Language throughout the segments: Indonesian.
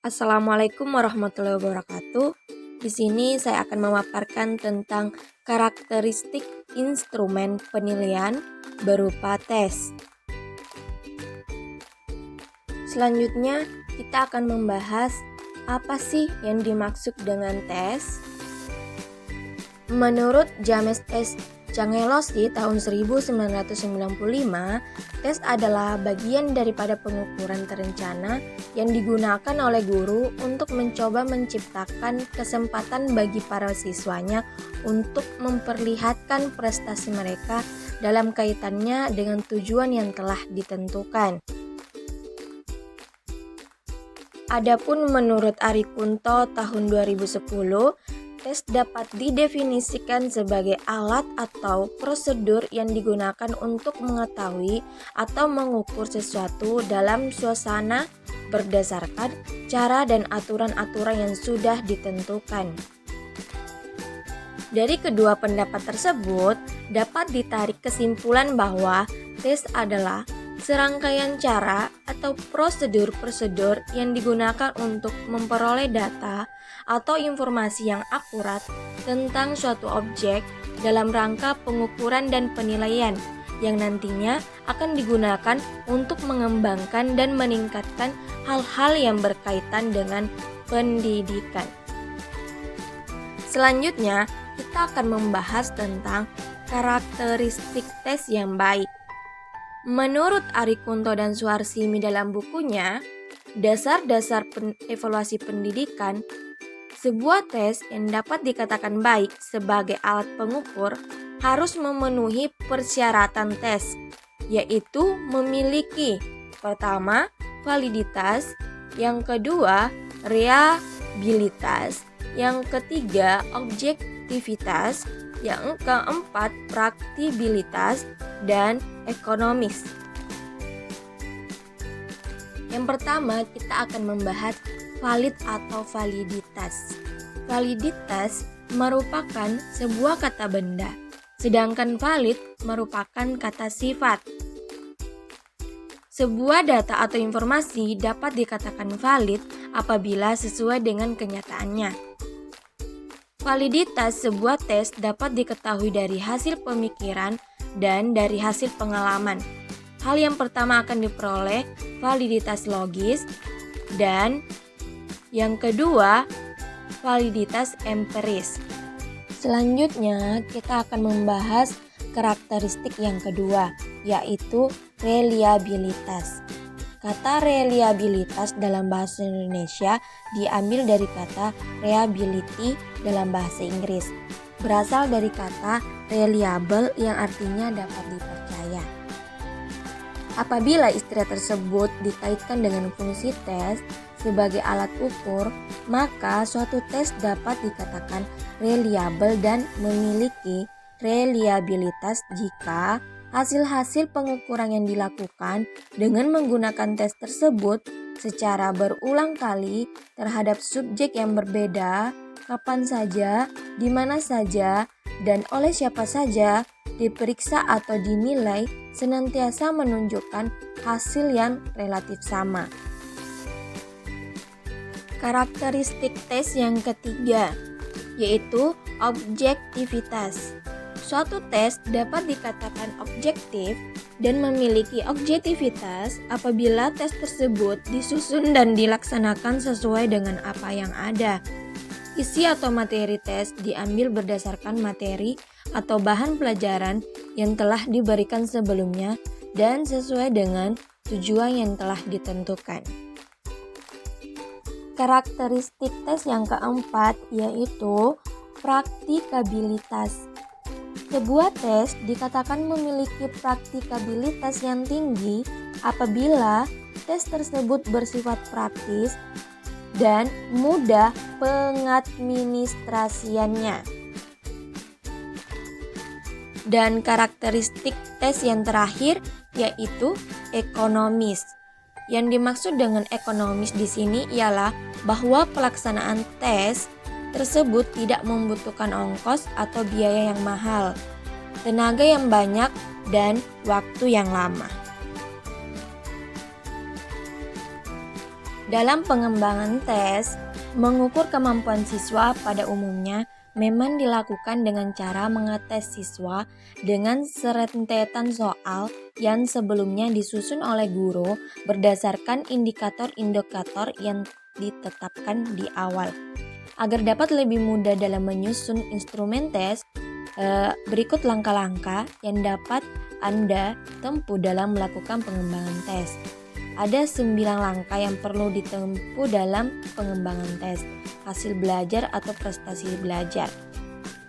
Assalamualaikum warahmatullahi wabarakatuh. Di sini saya akan memaparkan tentang karakteristik instrumen penilaian berupa tes. Selanjutnya, kita akan membahas apa sih yang dimaksud dengan tes. Menurut James S. Cangelosi tahun 1995, tes adalah bagian daripada pengukuran terencana yang digunakan oleh guru untuk mencoba menciptakan kesempatan bagi para siswanya untuk memperlihatkan prestasi mereka dalam kaitannya dengan tujuan yang telah ditentukan. Adapun menurut Ari Kunto tahun 2010, tes dapat didefinisikan sebagai alat atau prosedur yang digunakan untuk mengetahui atau mengukur sesuatu dalam suasana berdasarkan cara dan aturan-aturan yang sudah ditentukan. Dari kedua pendapat tersebut, dapat ditarik kesimpulan bahwa tes adalah serangkaian cara atau prosedur-prosedur yang digunakan untuk memperoleh data atau informasi yang akurat tentang suatu objek dalam rangka pengukuran dan penilaian yang nantinya akan digunakan untuk mengembangkan dan meningkatkan hal-hal yang berkaitan dengan pendidikan. Selanjutnya, kita akan membahas tentang karakteristik tes yang baik. Menurut Ari Kunto dan Suharsimi dalam bukunya, Dasar-dasar evaluasi pendidikan, sebuah tes yang dapat dikatakan baik sebagai alat pengukur harus memenuhi persyaratan tes, yaitu memiliki pertama, validitas, yang kedua, reliabilitas, yang ketiga, objektivitas, yang keempat, praktikabilitas, dan ekonomis. Yang pertama, kita akan membahas valid atau validitas. Validitas merupakan sebuah kata benda, sedangkan valid merupakan kata sifat. Sebuah data atau informasi dapat dikatakan valid apabila sesuai dengan kenyataannya. Validitas sebuah tes dapat diketahui dari hasil pemikiran dan dari hasil pengalaman. Hal yang pertama akan diperoleh validitas logis dan yang kedua validitas empiris. Selanjutnya kita akan membahas karakteristik yang kedua, yaitu reliabilitas. Kata reliabilitas dalam bahasa Indonesia diambil dari kata reliability dalam bahasa Inggris. Berasal dari kata reliable yang artinya dapat dipercaya. Apabila istilah tersebut dikaitkan dengan fungsi tes sebagai alat ukur, maka suatu tes dapat dikatakan reliable dan memiliki reliabilitas jika hasil-hasil pengukuran yang dilakukan dengan menggunakan tes tersebut secara berulang kali terhadap subjek yang berbeda, kapan saja, di mana saja, dan oleh siapa saja, diperiksa atau dinilai senantiasa menunjukkan hasil yang relatif sama. Karakteristik tes yang ketiga, yaitu objektivitas. Suatu tes dapat dikatakan objektif dan memiliki objektivitas apabila tes tersebut disusun dan dilaksanakan sesuai dengan apa yang ada. Isi atau materi tes diambil berdasarkan materi atau bahan pelajaran yang telah diberikan sebelumnya dan sesuai dengan tujuan yang telah ditentukan. Karakteristik tes yang keempat yaitu praktikabilitas. Sebuah tes dikatakan memiliki praktikabilitas yang tinggi apabila tes tersebut bersifat praktis dan mudah pengadministrasiannya. Dan karakteristik tes yang terakhir yaitu ekonomis. Yang dimaksud dengan ekonomis di sini ialah bahwa pelaksanaan tes tersebut tidak membutuhkan ongkos atau biaya yang mahal, tenaga yang banyak, dan waktu yang lama. Dalam pengembangan tes, mengukur kemampuan siswa pada umumnya memang dilakukan dengan cara mengetes siswa dengan serentetan soal yang sebelumnya disusun oleh guru berdasarkan indikator-indikator yang ditetapkan di awal. Agar dapat lebih mudah dalam menyusun instrumen tes, berikut langkah-langkah yang dapat Anda tempuh dalam melakukan pengembangan tes. Ada 9 langkah yang perlu ditempuh dalam pengembangan tes hasil belajar atau prestasi belajar.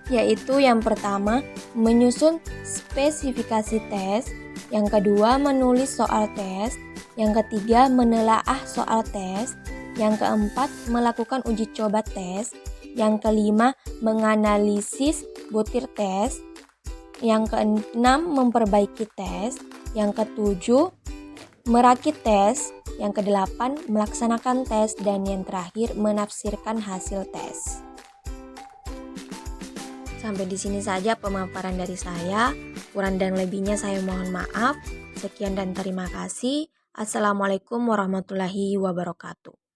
Yaitu yang pertama, menyusun spesifikasi tes, yang kedua, menulis soal tes, yang ketiga, menelaah soal tes, yang keempat, melakukan uji coba tes, yang kelima, menganalisis butir tes, yang keenam, memperbaiki tes, yang ketujuh, merakit tes, yang kedelapan, melaksanakan tes, dan yang terakhir, menafsirkan hasil tes. Sampai di sini saja pemaparan dari saya. Kurang dan lebihnya saya mohon maaf. Sekian dan terima kasih. Assalamualaikum warahmatullahi wabarakatuh.